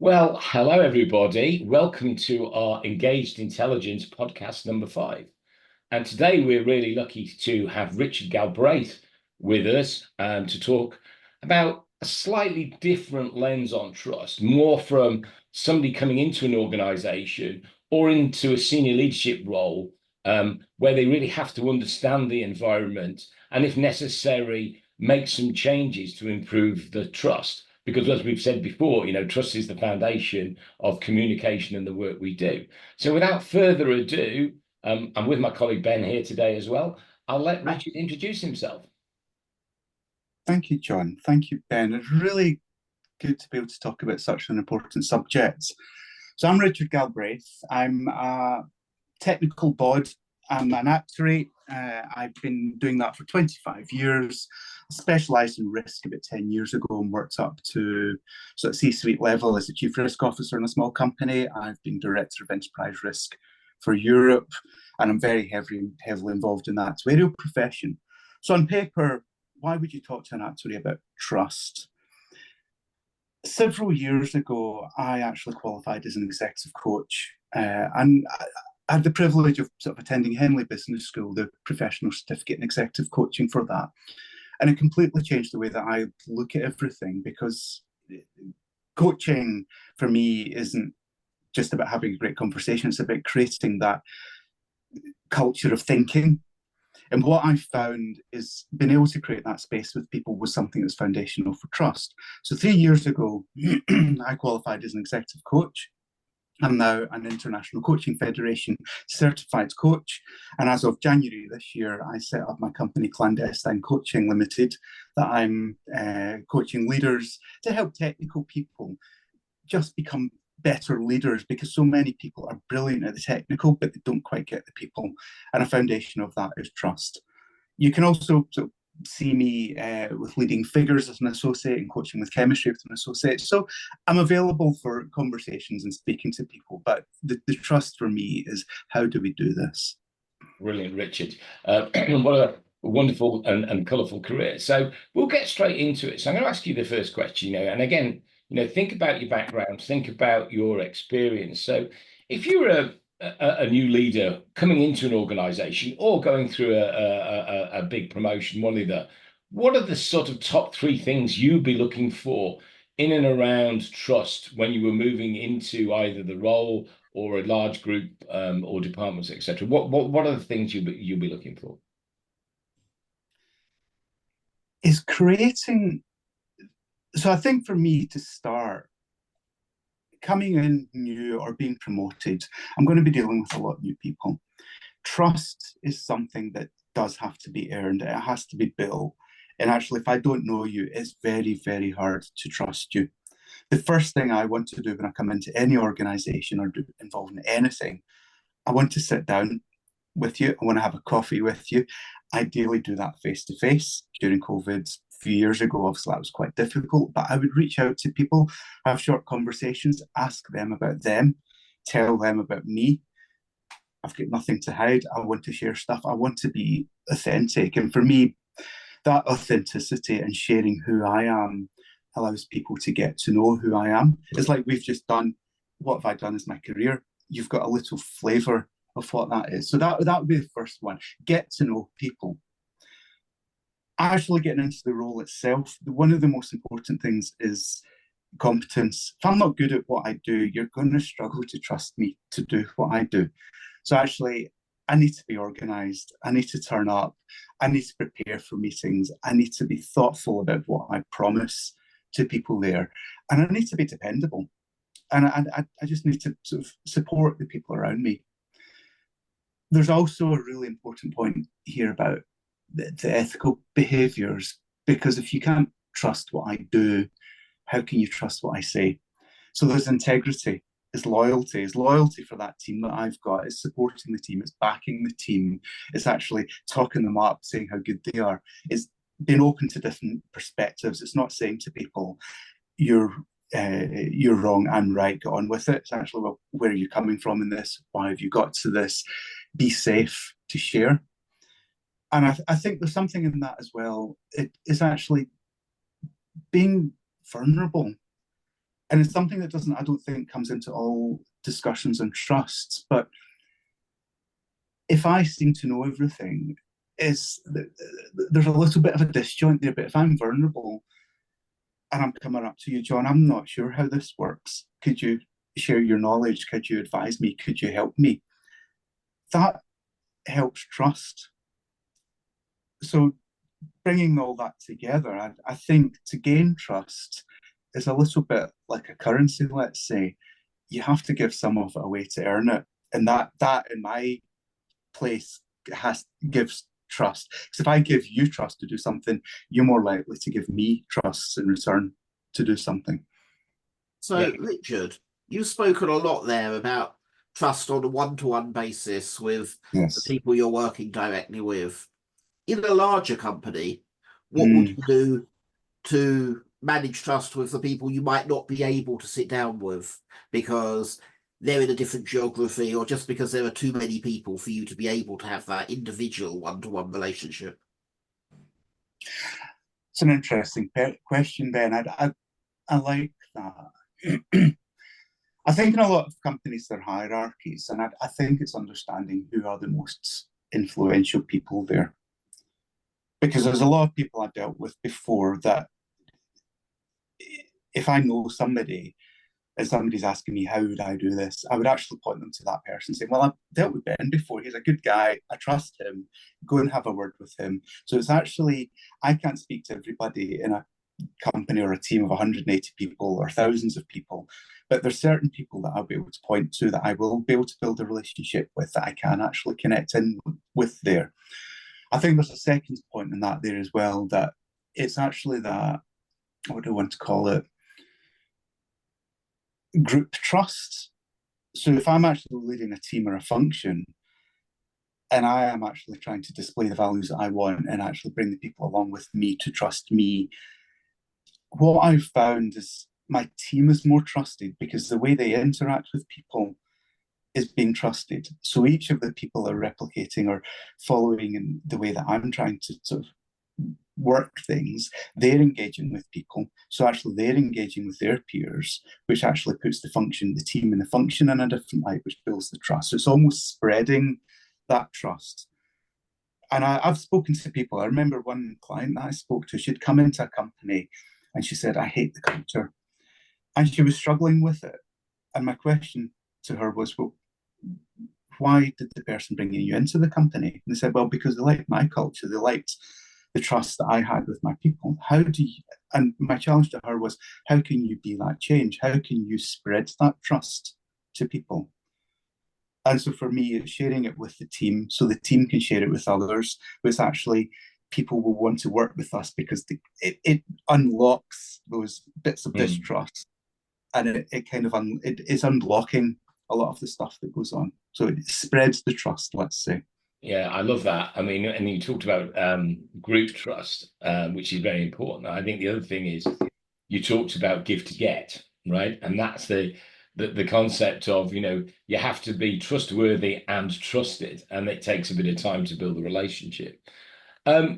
Well, hello, everybody. Welcome to our Engaged Intelligence podcast number 5. And today we're really lucky to have Richard Galbraith with us to talk about a slightly different lens on trust, more from somebody coming into an organization or into a senior leadership role where they really have to understand the environment and, if necessary, make some changes to improve the trust. Because as we've said before, trust is the foundation of communication and the work we do. So without further ado, I'm with my colleague Ben here today as well. I'll let Richard introduce himself. Thank you, John. Thank you, Ben. It's really good to be able to talk about such an important subject. So I'm Richard Galbraith. I'm a technical bod. I'm an actuary. I've been doing that for 25 years. Specialised in risk about 10 years ago and worked up to sort of C-suite level as a chief risk officer in a small company. I've been director of enterprise risk for Europe, and I'm very heavily involved in that. It's a very real profession. So on paper, why would you talk to an actuary about trust? Several years ago, I actually qualified as an executive coach, and I had the privilege of sort of attending Henley Business School, the professional certificate in executive coaching for that. And it completely changed the way that I look at everything, because coaching for me isn't just about having a great conversation, it's about creating that culture of thinking. And what I found is being able to create that space with people was something that's foundational for trust. So 3 years ago, I qualified as an executive coach. I'm now an International Coaching Federation certified coach. And as of January this year, I set up my company Clandestine Coaching Limited, that I'm coaching leaders to help technical people just become better leaders, because so many people are brilliant at the technical, but they don't quite get the people. And a foundation of that is trust. You can also sort of see me with leading figures as an associate and coaching with chemistry with an associate. So I'm available for conversations and speaking to people, but the trust for me is, how do we do this? Brilliant, Richard. What a wonderful and colourful career. So we'll get straight into it. So I'm going to ask you the first question, and again, think about your background, think about your experience. So if you're a new leader coming into an organization or going through a big promotion, one or the other, what are the sort of top 3 things you'd be looking for in and around trust when you were moving into either the role or a large group or departments, etc.? What are the things you'll be looking for? Is creating. So I think for me to start, coming in new or being promoted, I'm going to be dealing with a lot of new people. Trust is something that does have to be earned. It has to be built. And actually, if I don't know you, it's very, very hard to trust you. The first thing I want to do when I come into any organization or involved in anything, I want to sit down with you. I want to have a coffee with you. Ideally, do that face to face. During COVID, a few years ago, obviously that was quite difficult, but I would reach out to people, have short conversations, ask them about them, tell them about me. I've got nothing to hide. I want to share stuff. I want to be authentic. And for me, that authenticity and sharing who I am allows people to get to know who I am. It's like we've just done, what have I done as my career? You've got a little flavour of what that is. So that would be the first one. Get to know people. Actually getting into the role itself, one of the most important things is competence. If I'm not good at what I do, you're going to struggle to trust me to do what I do. So actually, I need to be organised. I need to turn up. I need to prepare for meetings. I need to be thoughtful about what I promise to people there. And I need to be dependable. And I just need to sort of support the people around me. There's also a really important point here about the ethical behaviours, because if you can't trust what I do, how can you trust what I say? So there's integrity, is loyalty for that team that I've got, is supporting the team, it's backing the team, it's actually talking them up, saying how good they are, it's being open to different perspectives. It's not saying to people, you're wrong, I'm right, get on with it. It's actually, well, where are you coming from in this? Why have you got to this? Be safe to share. And I think there's something in that as well. It is actually being vulnerable. And it's something that I don't think comes into all discussions on trusts. But if I seem to know everything, there's a little bit of a disjoint there. But if I'm vulnerable and I'm coming up to you, John, I'm not sure how this works. Could you share your knowledge? Could you advise me? Could you help me? That helps trust. So bringing all that together, I think to gain trust is a little bit like a currency, let's say. You have to give some of it away to earn it. And that in my place gives trust. Because if I give you trust to do something, you're more likely to give me trust in return to do something. So, yeah. Richard, you've spoken a lot there about trust on a one-to-one basis with the people you're working directly with. In a larger company, what would you do to manage trust with the people you might not be able to sit down with because they're in a different geography, or just because there are too many people for you to be able to have that individual one-to-one relationship? It's an interesting question, Ben. I like that. I think in a lot of companies there are hierarchies, and I think it's understanding who are the most influential people there. Because there's a lot of people I've dealt with before that if I know somebody and somebody's asking me how would I do this, I would actually point them to that person saying, well, I've dealt with Ben before. He's a good guy. I trust him. Go and have a word with him. So it's actually, I can't speak to everybody in a company or a team of 180 people or thousands of people, but there's certain people that I'll be able to point to that I will be able to build a relationship with, that I can actually connect in with there. I think there's a second point in that there as well, that it's actually that, what do I want to call it? Group trust. So if I'm actually leading a team or a function, and I am actually trying to display the values that I want and actually bring the people along with me to trust me, what I've found is my team is more trusted because the way they interact with people is being trusted. So each of the people are replicating or following in the way that I'm trying to sort of work things. They're engaging with people. So actually they're engaging with their peers, which actually puts the team and the function in a different light, which builds the trust. So it's almost spreading that trust. And I've spoken to people. I remember one client that I spoke to, she'd come into a company and she said, I hate the culture. And she was struggling with it. And my question to her was, well, why did the person bring you into the company? And they said, well, because they liked my culture. They liked the trust that I had with my people. And my challenge to her was, how can you be that change? How can you spread that trust to people? And so for me, it's sharing it with the team so the team can share it with others. But it's actually people will want to work with us because it unlocks those bits of distrust, and it is unblocking a lot of the stuff that goes on. So it spreads the trust, let's say. Yeah, I love that. I mean, and you talked about group trust, which is very important. I think the other thing is you talked about give to get, right? And that's the concept of, you have to be trustworthy and trusted, and it takes a bit of time to build a relationship.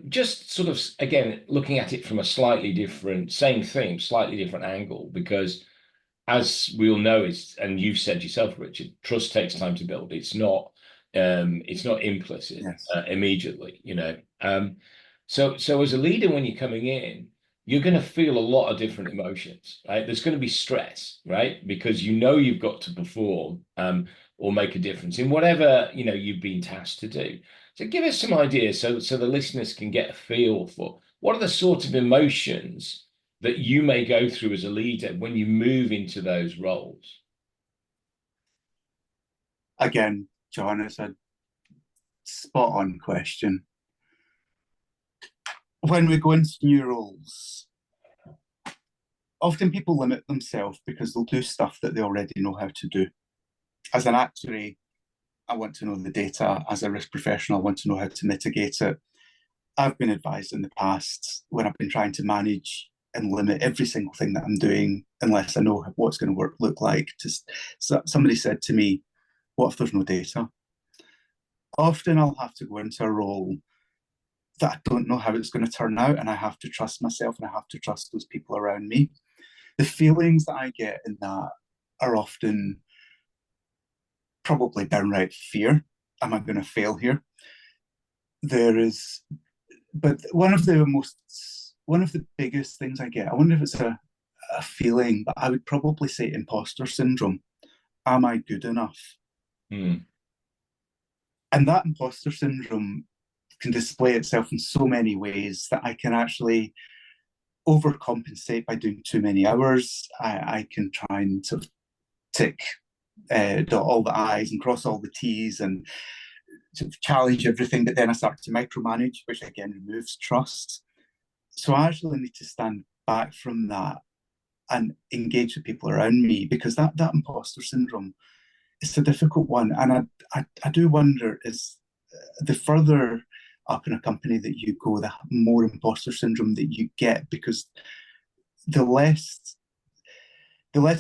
Just sort of, again, looking at it from a slightly different, same thing, slightly different angle, because as we all know, and you've said yourself, Richard, trust takes time to build. It's not implicit. Yes. Immediately, so as a leader, when you're coming in, you're going to feel a lot of different emotions, right? There's going to be stress, right? Because you've got to perform or make a difference in whatever you've been tasked to do. So give us some ideas so the listeners can get a feel for what are the sort of emotions that you may go through as a leader when you move into those roles. Again, John, it's a spot on question. When we go into new roles, often people limit themselves because they'll do stuff that they already know how to do. As an actuary, I want to know the data. As a risk professional, I want to know how to mitigate it. I've been advised in the past when I've been trying to manage and limit every single thing that I'm doing unless I know what's going to look like. Somebody said to me, what if there's no data? Often I'll have to go into a role that I don't know how it's going to turn out, and I have to trust myself and I have to trust those people around me. The feelings that I get in that are often probably downright fear. Am I going to fail here? But one of the biggest things I get, I wonder if it's a feeling, but I would probably say imposter syndrome. Am I good enough? Mm. And that imposter syndrome can display itself in so many ways that I can actually overcompensate by doing too many hours. I can try and sort of dot all the I's and cross all the T's and sort of challenge everything, but then I start to micromanage, which again removes trust. So I actually need to stand back from that and engage the people around me, because that imposter syndrome is a difficult one. And I do wonder, is the further up in a company that you go, the more imposter syndrome that you get, because the less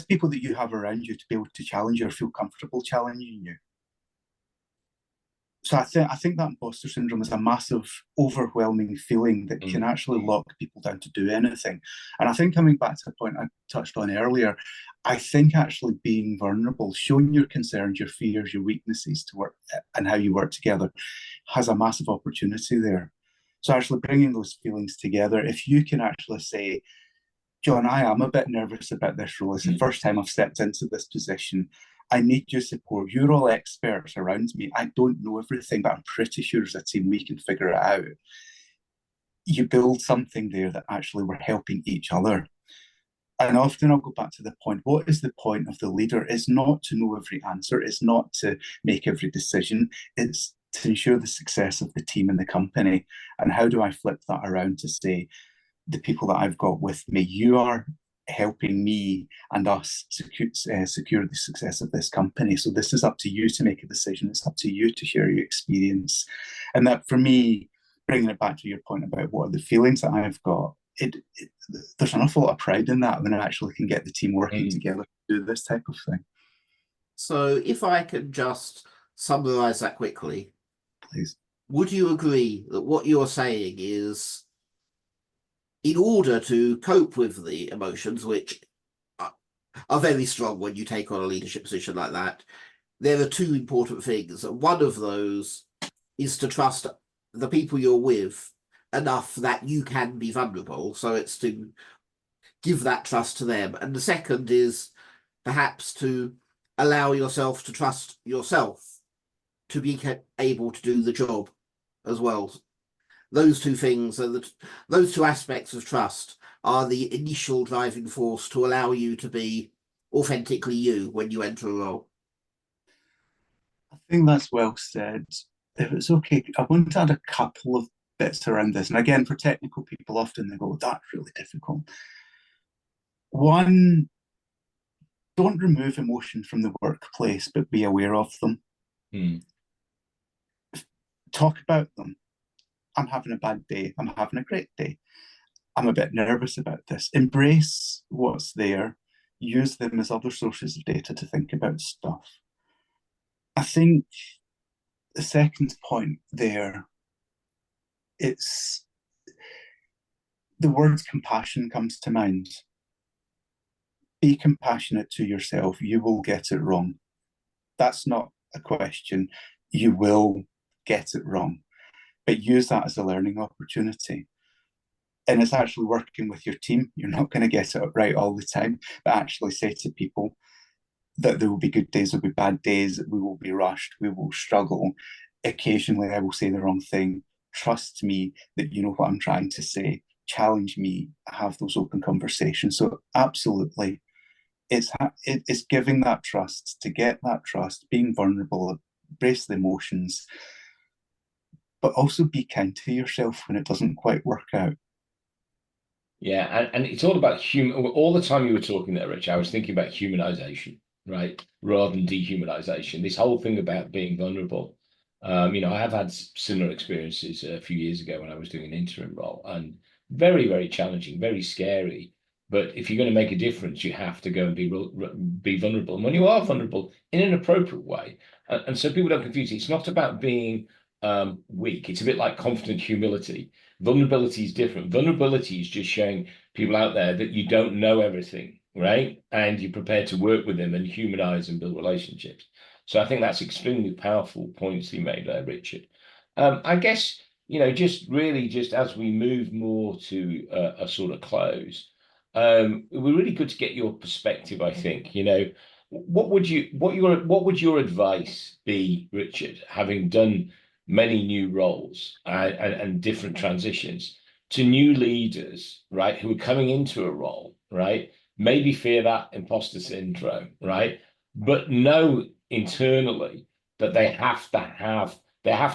people that you have around you to be able to challenge you or feel comfortable challenging you. So I think that imposter syndrome is a massive, overwhelming feeling that can actually lock people down to do anything. And I think, coming back to the point I touched on earlier, I think actually being vulnerable, showing your concerns, your fears, your weaknesses to work, and how you work together, has a massive opportunity there. So actually bringing those feelings together, if you can actually say, John, I am a bit nervous about this role. It's the first time I've stepped into this position. I need your support. You're all experts around me. I don't know everything, but I'm pretty sure as a team we can figure it out. You build something there that actually we're helping each other. And often I'll go back to the point, what is the point of the leader? It's not to know every answer. It's not to make every decision. It's to ensure the success of the team and the company. And how do I flip that around to say, the people that I've got with me, you are helping me and us secure the success of this company. So this is up to you to make a decision. It's up to you to share your experience. And that, for me, bringing it back to your point about what are the feelings that I've got, there's an awful lot of pride in that when I actually can get the team working together to do this type of thing. So if I can just summarize that quickly, please. Would you agree that what you're saying is, in order to cope with the emotions, which are very strong when you take on a leadership position like that, there are two important things. One of those is to trust the people you're with enough that you can be vulnerable. So it's to give that trust to them. And the second is perhaps to allow yourself to trust yourself to be able to do the job as well. Those two things are those two aspects of trust are the initial driving force to allow you to be authentically you when you enter a role. I think that's well said. If it's okay, I want to add a couple of bits around this. And again, for technical people, often they go, that's really difficult. One, don't remove emotions from the workplace, but be aware of them. Talk about them. I'm having a bad day. I'm having a great day. I'm a bit nervous about this. Embrace what's there. Use them as other sources of data to think about stuff. I think the second point there, it's the word compassion comes to mind. Be compassionate to yourself. You will get it wrong. That's not a question. You will get it wrong. But use that as a learning opportunity. And it's actually working with your team. You're not going to get it right all the time, but actually say to people that there will be good days, there will be bad days, we will be rushed, we will struggle. Occasionally I will say the wrong thing. Trust me that you know what I'm trying to say. Challenge me, have those open conversations. So absolutely, it's giving that trust. To get that trust, being vulnerable, embrace the emotions, but also be kind to yourself when it doesn't quite work out. Yeah, and it's all about human. All the time you were talking there, Rich, I was thinking about humanization, right, rather than dehumanization. This whole thing about being vulnerable. I have had similar experiences a few years ago when I was doing an interim role, and very, very challenging, very scary. But if you're going to make a difference, you have to go and be vulnerable. And when you are vulnerable in an appropriate way, and so people don't confuse it, it's not about being weak. It's a bit like confident humility. Vulnerability is different. Vulnerability is just showing people out there that you don't know everything, right? And you're prepared to work with them and humanize and build relationships. So I think that's extremely powerful points you made there, Richard. I guess, just really just as we move more to a sort of close, we're really good to get your perspective, I think. What would your advice be, Richard, having done many new roles and different transitions to new leaders, right, who are coming into a role, right? Maybe fear that imposter syndrome, right? But know internally that they have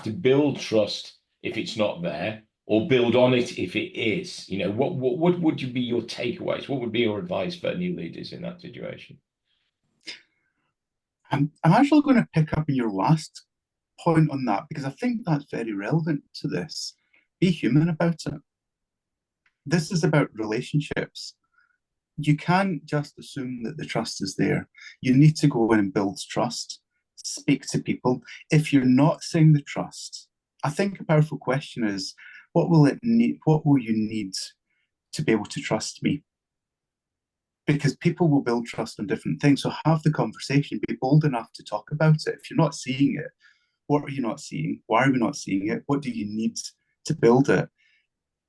to build trust if it's not there, or build on it if it is. What would you be your takeaways? What would be your advice for new leaders in that situation? I'm actually going to pick up on your last point on that, because I think that's very relevant to this. Be human about it. This is about relationships. You can't just assume that the trust is there. You need to go in and build trust, speak to people. If you're not seeing the trust, I think a powerful question is, what will you need to be able to trust me? Because people will build trust on different things. So have the conversation, be bold enough to talk about it. If you're not seeing it, what are you not seeing? Why are we not seeing it? What do you need to build it?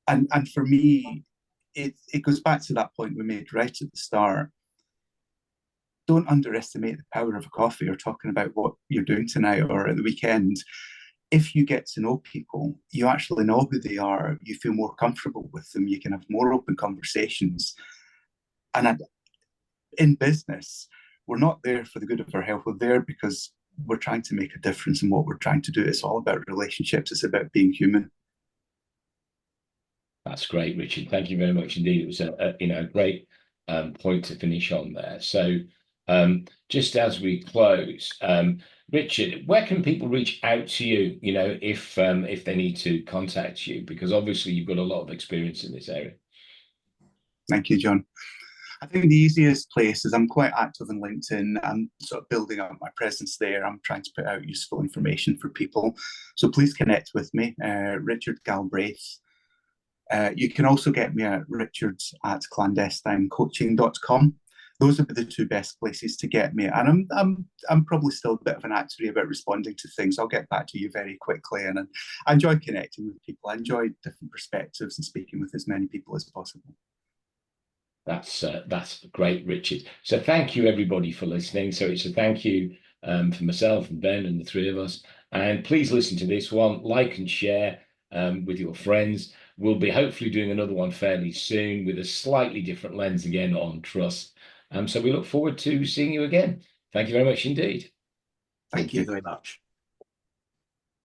And for me, it goes back to that point we made right at the start. Don't underestimate the power of a coffee or talking about what you're doing tonight or at the weekend. If you get to know people, you actually know who they are, you feel more comfortable with them, you can have more open conversations. And in business, we're not there for the good of our health. We're there because we're trying to make a difference in what we're trying to do. It's all about relationships. It's about being human. That's great, Richard. Thank you very much indeed. It was a great point to finish on there. So just as we close, Richard, where can people reach out to you, if they need to contact you? Because obviously you've got a lot of experience in this area. Thank you, John. I think the easiest place is I'm quite active on LinkedIn. I'm sort of building up my presence there. I'm trying to put out useful information for people. So please connect with me, Richard Galbraith. You can also get me at richards@clandestinecoaching.com. Those would be the two best places to get me. And I'm probably still a bit of an actuary about responding to things. I'll get back to you very quickly. And I enjoy connecting with people. I enjoy different perspectives and speaking with as many people as possible. That's great, Richard. So thank you everybody for listening. So it's a thank you for myself and Ben and the three of us. And please listen to this one, like and share with your friends. We'll be hopefully doing another one fairly soon with a slightly different lens again on trust. So we look forward to seeing you again. Thank you very much indeed. Thank you very much.